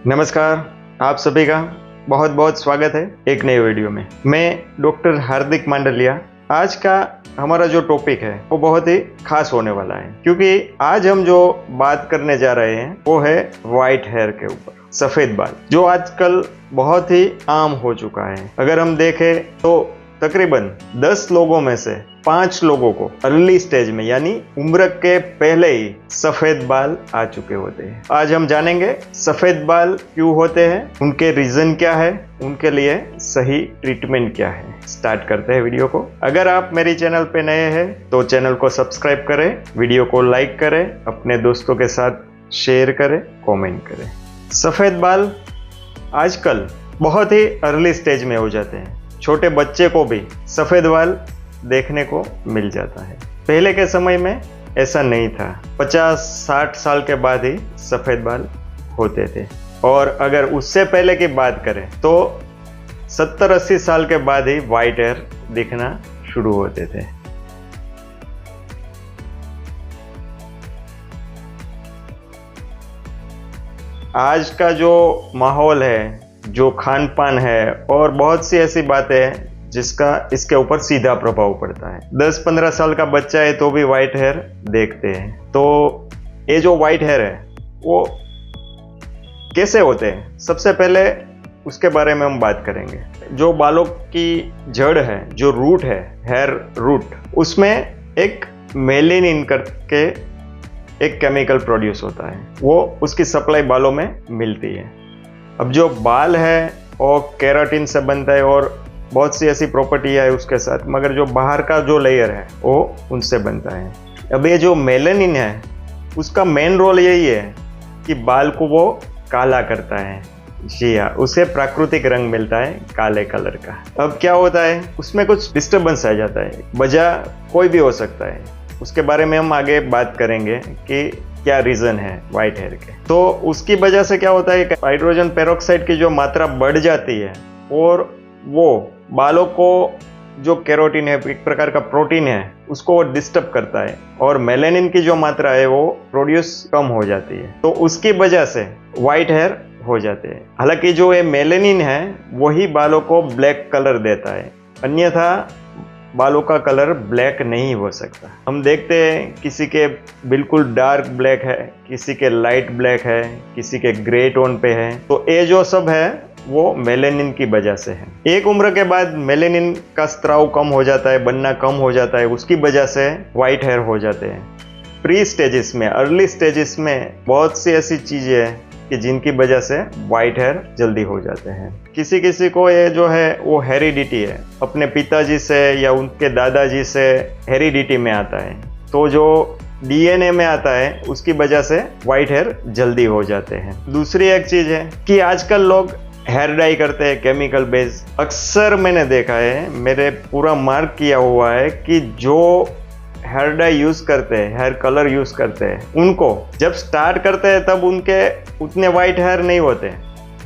नमस्कार। आप सभी का बहुत बहुत स्वागत है एक नए वीडियो में। मैं डॉक्टर हार्दिक मांडलिया। आज का हमारा जो टॉपिक है वो बहुत ही खास होने वाला है, क्योंकि आज हम जो बात करने जा रहे हैं वो है वाइट हेयर के ऊपर, सफ़ेद बाल, जो आजकल बहुत ही आम हो चुका है। अगर हम देखें तो तकरीबन 10 लोगों में से 5 लोगों को अर्ली स्टेज में यानी उम्र के पहले ही सफेद बाल आ चुके होते हैं। आज हम जानेंगे सफेद बाल क्यों होते हैं, उनके रीजन क्या है, उनके लिए सही ट्रीटमेंट क्या है। स्टार्ट करते हैं वीडियो को। अगर आप मेरी चैनल पे नए हैं तो चैनल को सब्सक्राइब करें, वीडियो को लाइक करें, अपने दोस्तों के साथ शेयर करें, कमेंट करें। सफेद बाल आजकल बहुत ही अर्ली स्टेज में हो जाते हैं। छोटे बच्चे को भी सफेद बाल देखने को मिल जाता है। पहले के समय में ऐसा नहीं था। 50-60 साल के बाद ही सफेद बाल होते थे, और अगर उससे पहले की बात करें तो 70-80 साल के बाद ही वाइट हेयर दिखना शुरू होते थे। आज का जो माहौल है, जो खान पान है, और बहुत सी ऐसी बातें हैं जिसका इसके ऊपर सीधा प्रभाव पड़ता है। 10-15 साल का बच्चा है तो भी वाइट हेयर देखते हैं। तो ये जो वाइट हेयर है वो कैसे होते हैं, सबसे पहले उसके बारे में हम बात करेंगे। जो बालों की जड़ है, जो रूट है, हेयर रूट, उसमें एक मेलेनिन करके एक केमिकल प्रोड्यूस होता है। वो उसकी सप्लाई बालों में मिलती है। अब जो बाल है वो केराटिन से बनता है और बहुत सी ऐसी प्रॉपर्टी है उसके साथ, मगर जो बाहर का जो लेयर है वो उनसे बनता है। अब ये जो मेलेनिन है उसका मेन रोल यही है कि बाल को वो काला करता है। जी हाँ, उसे प्राकृतिक रंग मिलता है काले कलर का। अब क्या होता है, उसमें कुछ डिस्टर्बेंस आ जाता है। वजह कोई भी हो सकता है, उसके बारे में हम आगे बात करेंगे कि क्या रीजन है वाइट हेयर के। तो उसकी वजह से क्या होता है, हाइड्रोजन पेरोक्साइड की जो मात्रा बढ़ जाती है और वो बालों को जो केरोटिन है, एक प्रकार का प्रोटीन है, उसको वो डिस्टर्ब करता है, और मेलेनिन की जो मात्रा है वो प्रोड्यूस कम हो जाती है। तो उसकी वजह से वाइट हेयर हो जाते हैं। हालांकि जो ये मेलेनिन है वही बालों को ब्लैक कलर देता है, अन्यथा बालों का कलर ब्लैक नहीं हो सकता। हम देखते हैं किसी के बिल्कुल डार्क ब्लैक है, किसी के लाइट ब्लैक है, किसी के ग्रे टोन पे है। तो ये जो सब है वो मेलेनिन की वजह से है। एक उम्र के बाद मेलेनिन का स्त्राव कम हो जाता है, बनना कम हो जाता है, उसकी वजह से वाइट हेयर हो जाते हैं। प्री स्टेजेस में, अर्ली स्टेजेस में बहुत सी ऐसी चीजें हैं कि जिनकी वजह से वाइट हेयर जल्दी हो जाते हैं। किसी किसी को ये जो है वो हेरिडिटी है, अपने पिताजी से या उनके दादाजी से हेरिडिटी में आता है। तो जो डीएनए में आता है उसकी वजह से वाइट हेयर जल्दी हो जाते हैं। दूसरी एक चीज है कि आजकल लोग हेयर डाई करते हैं केमिकल बेस। अक्सर मैंने देखा है, मेरे पूरा मार्क किया हुआ है कि जो हेयर डाई यूज करते हैं, हेयर कलर यूज करते हैं, उनको जब स्टार्ट करते हैं तब उनके उतने वाइट हेयर नहीं होते,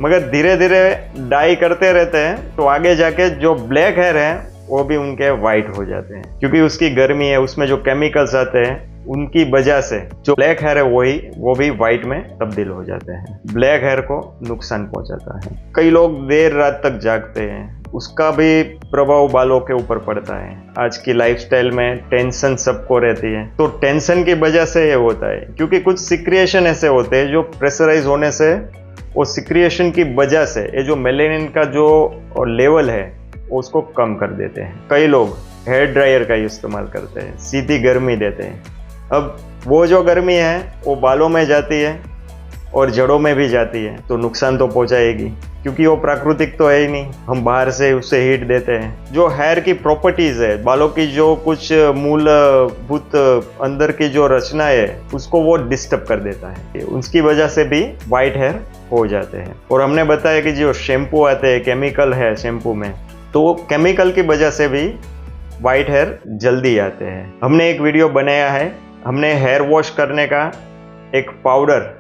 मगर धीरे धीरे डाई करते रहते हैं तो आगे जाके जो ब्लैक हेयर है वो भी उनके वाइट हो जाते हैं, क्योंकि उसकी गर्मी है, उसमें जो केमिकल्स आते हैं उनकी वजह से जो ब्लैक हेयर है वो भी वाइट में तब्दील हो जाते हैं। ब्लैक हेयर को नुकसान पहुंचाता है। कई लोग देर रात तक जागते हैं, उसका भी प्रभाव बालों के ऊपर पड़ता है। आज की लाइफस्टाइल में टेंशन सबको रहती है, तो टेंशन की वजह से ये होता है, क्योंकि कुछ सिक्रिएशन ऐसे होते हैं जो प्रेशराइज होने से, वो सिक्रिएशन की वजह से ये जो मेलेनिन का जो लेवल है उसको कम कर देते हैं। कई लोग हेयर ड्रायर का इस्तेमाल करते हैं, सीधी गर्मी देते हैं। अब वो जो गर्मी है वो बालों में जाती है और जड़ों में भी जाती है, तो नुकसान तो पहुंचाएगी, क्योंकि वो प्राकृतिक तो है ही नहीं, हम बाहर से उससे हीट देते हैं। जो हेयर की प्रॉपर्टीज है, बालों की जो कुछ मूलभूत अंदर की जो रचना है, उसको वो डिस्टर्ब कर देता है। उसकी वजह से भी वाइट हेयर हो जाते हैं। और हमने बताया कि जो शैम्पू आते हैं, केमिकल है शैम्पू में, तो वो केमिकल की वजह से भी वाइट हेयर जल्दी आते हैं। हमने एक वीडियो बनाया है, हमने हेयर वॉश करने का एक पाउडर,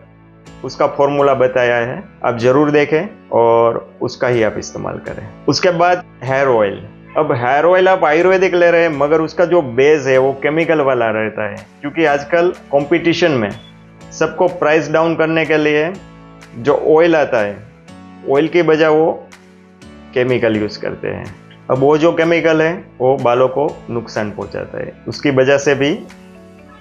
उसका फॉर्मूला बताया है, आप जरूर देखें और उसका ही आप इस्तेमाल करें। उसके बाद हेयर ऑयल। अब हेयर ऑयल आप आयुर्वेदिक ले रहे हैं, मगर उसका जो बेस है वो केमिकल वाला रहता है, क्योंकि आजकल कंपटीशन में सबको प्राइस डाउन करने के लिए जो ऑयल आता है, ऑयल की बजाय वो केमिकल यूज़ करते हैं। अब वो जो केमिकल है वो बालों को नुकसान पहुंचाता है, उसकी वजह से भी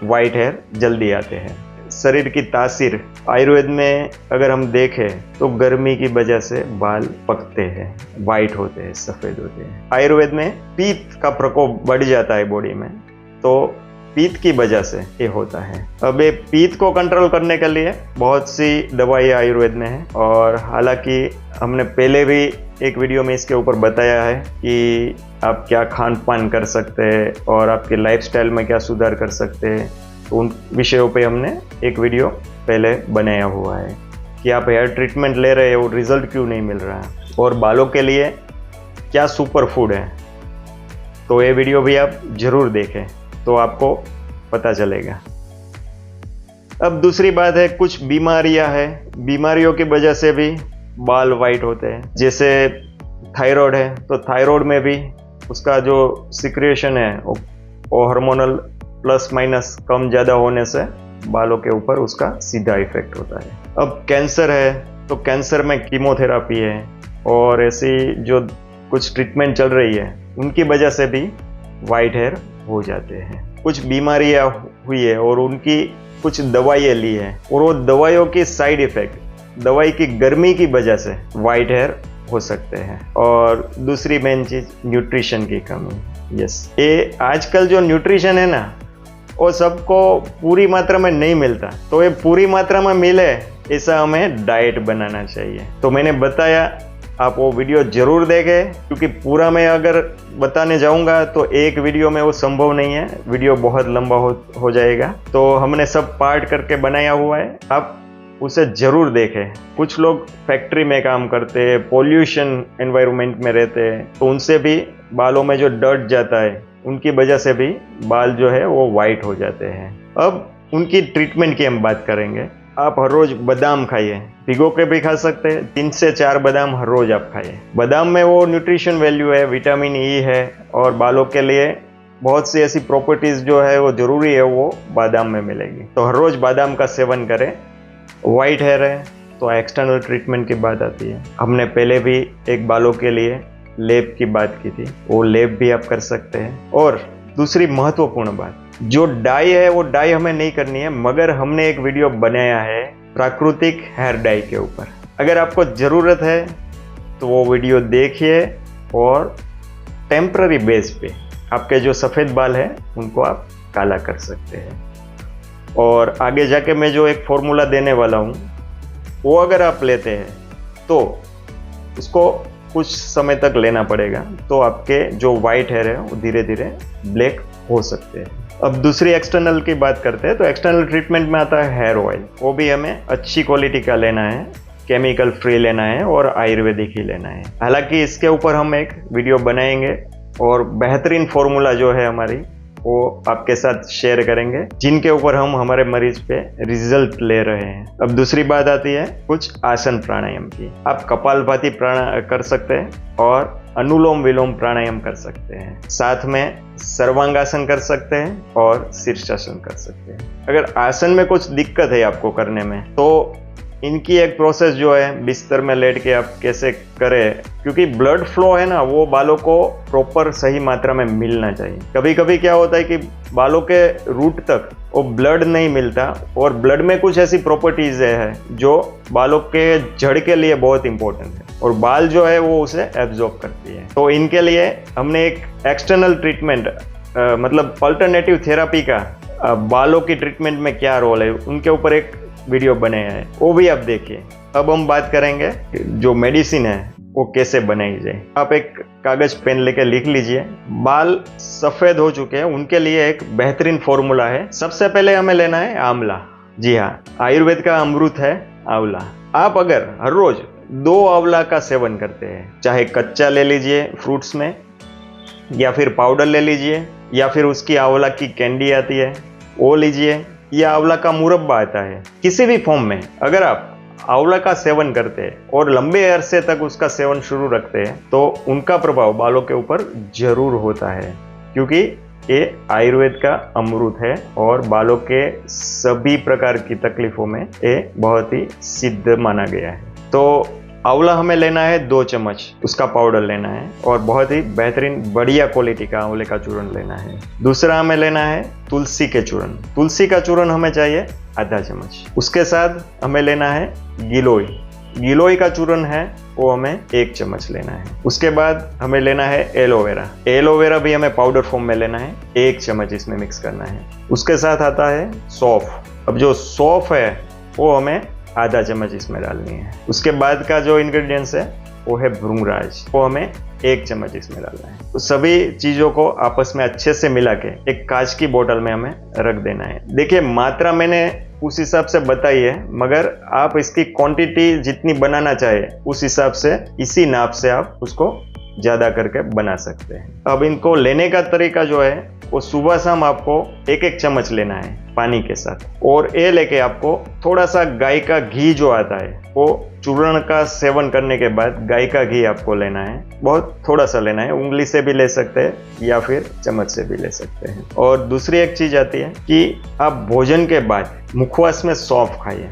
वाइट हेयर जल्दी आते हैं। शरीर की तासीर, आयुर्वेद में अगर हम देखें तो गर्मी की वजह से बाल पकते हैं, वाइट होते हैं, सफ़ेद होते हैं। आयुर्वेद में पीत का प्रकोप बढ़ जाता है बॉडी में, तो पीत की वजह से ये होता है। अब ये पीत को कंट्रोल करने के लिए बहुत सी दवाइयाँ आयुर्वेद में हैं, और हालांकि हमने पहले भी एक वीडियो में इसके ऊपर बताया है कि आप क्या खान पान कर सकते हैं और आपके लाइफस्टाइल में क्या सुधार कर सकते हैं। तो उन विषयों पे हमने एक वीडियो पहले बनाया हुआ है कि आप हेयर ट्रीटमेंट ले रहे हो, रिजल्ट क्यों नहीं मिल रहा है, और बालों के लिए क्या सुपर फूड है। तो ये वीडियो भी आप ज़रूर देखें तो आपको पता चलेगा। अब दूसरी बात है, कुछ बीमारियां हैं, बीमारियों की वजह से भी बाल वाइट होते हैं। जैसे थायराइड है, तो थायराइड में भी उसका जो सिक्रेशन है वो हार्मोनल प्लस माइनस कम ज़्यादा होने से बालों के ऊपर उसका सीधा इफेक्ट होता है। अब कैंसर है, तो कैंसर में कीमोथेरापी है और ऐसी जो कुछ ट्रीटमेंट चल रही है, उनकी वजह से भी वाइट हेयर हो जाते हैं। कुछ बीमारियां हुई है और उनकी कुछ दवाइयाँ ली है, और वो दवाइयों की साइड इफेक्ट, दवाई की गर्मी की वजह से वाइट हेयर हो सकते हैं। और दूसरी मेन चीज़ न्यूट्रिशन की कमी। यस, ये आजकल जो न्यूट्रिशन है ना, वो सबको पूरी मात्रा में नहीं मिलता, तो ये पूरी मात्रा में मिले ऐसा हमें डाइट बनाना चाहिए। तो मैंने बताया, आप वो वीडियो ज़रूर देखें, क्योंकि पूरा मैं अगर बताने जाऊंगा तो एक वीडियो में वो संभव नहीं है, वीडियो बहुत लंबा हो जाएगा। तो हमने सब पार्ट करके बनाया हुआ है, आप उसे ज़रूर देखें। कुछ लोग फैक्ट्री में काम करते हैं, पोल्यूशन एनवायरनमेंट में रहते हैं, तो उनसे भी बालों में जो डर्ट जाता है, उनकी वजह से भी बाल जो है वो वाइट हो जाते हैं। अब उनकी ट्रीटमेंट की हम बात करेंगे। आप हर रोज बादाम खाइए, भिगो के भी खा सकते हैं, 3 से 4 बादाम हर रोज आप खाइए। बादाम में वो न्यूट्रिशन वैल्यू है, विटामिन ई है, और बालों के लिए बहुत सी ऐसी प्रॉपर्टीज जो है वो जरूरी है, वो बादाम में मिलेगी। तो हर रोज बादाम का सेवन करें। वाइट हेयर है तो एक्सटर्नल ट्रीटमेंट की बात आती है। हमने पहले भी एक बालों के लिए लेप की बात की थी, वो लेप भी आप कर सकते हैं। और दूसरी महत्वपूर्ण बात, जो डाई है वो डाई हमें नहीं करनी है, मगर हमने एक वीडियो बनाया है प्राकृतिक हेयर डाई के ऊपर। अगर आपको ज़रूरत है तो वो वीडियो देखिए, और टेम्पररी बेस पे आपके जो सफ़ेद बाल हैं उनको आप काला कर सकते हैं। और आगे जाके मैं जो एक फॉर्मूला देने वाला हूँ, वो अगर आप लेते हैं तो उसको कुछ समय तक लेना पड़ेगा, तो आपके जो वाइट हेयर है वो धीरे धीरे ब्लैक हो सकते हैं। अब दूसरी एक्सटर्नल की बात करते हैं, तो एक्सटर्नल ट्रीटमेंट में आता है हेयर ऑयल। वो भी हमें अच्छी क्वालिटी का लेना है, केमिकल फ्री लेना है और आयुर्वेदिक ही लेना है। हालांकि इसके ऊपर हम एक वीडियो बनाएंगे और बेहतरीन फॉर्मूला जो है हमारी, वो आपके साथ शेयर करेंगे, जिनके ऊपर हम हमारे मरीज पे रिजल्ट ले रहे हैं। अब दूसरी बात आती है कुछ आसन प्राणायाम की। आप कपालभाति प्राणायाम कर सकते हैं और अनुलोम विलोम प्राणायाम कर सकते हैं, साथ में सर्वांगासन कर सकते हैं और शीर्षासन कर सकते हैं। अगर आसन में कुछ दिक्कत है आपको करने में, तो इनकी एक प्रोसेस जो है बिस्तर में लेट के आप कैसे करें, क्योंकि ब्लड फ्लो है ना, वो बालों को प्रॉपर सही मात्रा में मिलना चाहिए। कभी कभी क्या होता है कि बालों के रूट तक वो ब्लड नहीं मिलता, और ब्लड में कुछ ऐसी प्रॉपर्टीज है जो बालों के जड़ के लिए बहुत इंपॉर्टेंट है, और बाल जो है वो उसे एब्जॉर्ब करती है। तो इनके लिए हमने एक एक्सटर्नल ट्रीटमेंट, मतलब अल्टरनेटिव थेरापी का बालों की ट्रीटमेंट में क्या रोल है, उनके ऊपर एक वीडियो बनाया है, वो भी आप देखिए। अब हम बात करेंगे जो मेडिसिन है वो कैसे बनाई जाए। आप एक कागज पेन लेकर लिख लीजिए। बाल सफ़ेद हो चुके हैं, उनके लिए एक बेहतरीन फॉर्मूला है। सबसे पहले हमें लेना है आंवला। जी हाँ, आयुर्वेद का अमृत है आंवला। आप अगर हर रोज 2 आंवला का सेवन करते हैं, चाहे कच्चा ले लीजिए फ्रूट्स में, या फिर पाउडर ले लीजिए, या फिर उसकी आंवला की कैंडी आती है वो लीजिए, या आंवला का मुरब्बा आता है, किसी भी फॉर्म में अगर आप आंवला का सेवन करते हैं और लंबे अरसे तक उसका सेवन शुरू रखते हैं, तो उनका प्रभाव बालों के ऊपर जरूर होता है, क्योंकि ये आयुर्वेद का अमृत है और बालों के सभी प्रकार की तकलीफों में ये बहुत ही सिद्ध माना गया है। तो आंवला हमें लेना है 2 चम्मच, उसका पाउडर लेना है और बहुत ही बेहतरीन बढ़िया क्वालिटी का आंवले का चूर्ण लेना है। दूसरा हमें लेना है तुलसी के चूर्ण। तुलसी का चूर्ण हमें चाहिए आधा चम्मच। उसके साथ हमें लेना है गिलोय। गिलोय का चूर्ण है वो हमें 1 चम्मच लेना है। उसके बाद हमें लेना है एलोवेरा। एलोवेरा भी हमें पाउडर फॉर्म में लेना है, 1 चम्मच इसमें मिक्स करना है। उसके साथ आता है सौंफ। अब जो सौंफ है वो हमें आधा चम्मच इसमें डालनी है। उसके बाद का जो इंग्रेडिएंट्स है वो है भृंगराज, वो हमें 1 चम्मच इसमें डालना है। तो सभी चीज़ों को आपस में अच्छे से मिला के एक कांच की बोतल में हमें रख देना है। देखिए मात्रा मैंने उस हिसाब से बताई है, मगर आप इसकी क्वांटिटी जितनी बनाना चाहे उस हिसाब से इसी नाप से आप उसको ज़्यादा करके बना सकते हैं। अब इनको लेने का तरीका जो है वो सुबह शाम आपको 1-1 चम्मच लेना है पानी के साथ, और ये लेके आपको थोड़ा सा गाय का घी जो आता है वो चूर्ण का सेवन करने के बाद गाय का घी आपको लेना है, बहुत थोड़ा सा लेना है। उंगली से भी ले सकते हैं या फिर चम्मच से भी ले सकते हैं। और दूसरी एक चीज आती है कि आप भोजन के बाद मुखवास में सौंफ खाइए।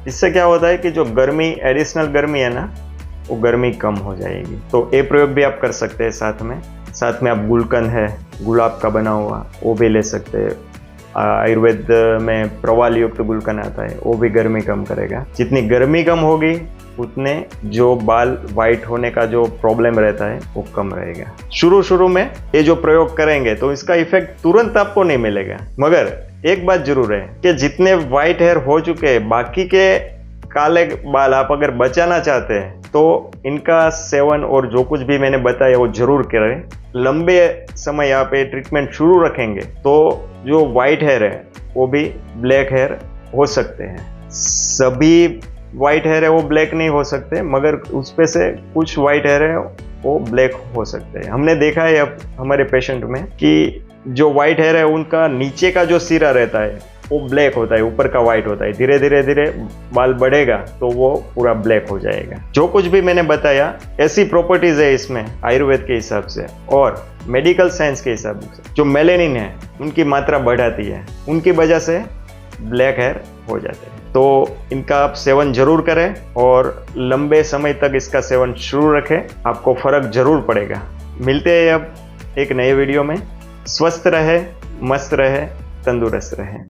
इससे क्या होता है कि जो गर्मी, एडिशनल गर्मी है ना, वो गर्मी कम हो जाएगी। तो ये प्रयोग भी आप कर सकते हैं। साथ में आप गुलकंद है, गुलाब का बना हुआ, वो भी ले सकते हैं। आयुर्वेद में प्रवाल युक्त गुलकंद आता है, वो भी गर्मी कम करेगा। जितनी गर्मी कम होगी उतने जो बाल वाइट होने का जो प्रॉब्लम रहता है वो कम रहेगा। शुरू में ये जो प्रयोग करेंगे तो इसका इफेक्ट तुरंत आपको नहीं मिलेगा, मगर एक बात जरूर है कि जितने वाइट हेयर हो चुके हैं, बाकी के काले बाल आप अगर बचाना चाहते हैं तो इनका सेवन और जो कुछ भी मैंने बताया वो जरूर करें। लंबे समय आप ये ट्रीटमेंट शुरू रखेंगे तो जो वाइट हेयर है वो भी ब्लैक हेयर हो सकते हैं। सभी वाइट हेयर है वो ब्लैक नहीं हो सकते, मगर उस पे से कुछ वाइट हेयर है वो ब्लैक हो सकते हैं। हमने देखा है अब हमारे पेशेंट में कि जो वाइट हेयर है उनका नीचे का जो सिरा रहता है वो ब्लैक होता है, ऊपर का वाइट होता है। धीरे धीरे बाल बढ़ेगा तो वो पूरा ब्लैक हो जाएगा। जो कुछ भी मैंने बताया ऐसी प्रॉपर्टीज है इसमें आयुर्वेद के हिसाब से और मेडिकल साइंस के हिसाब से। जो मेलेनिन है उनकी मात्रा बढ़ाती है, उनकी वजह से ब्लैक हेयर हो जाते हैं। तो इनका आप सेवन जरूर करें और लंबे समय तक इसका सेवन शुरू रखें, आपको फर्क जरूर पड़ेगा। मिलते हैं अब एक नए वीडियो में। स्वस्थ रहे, मस्त रहे, तंदुरुस्त रहे।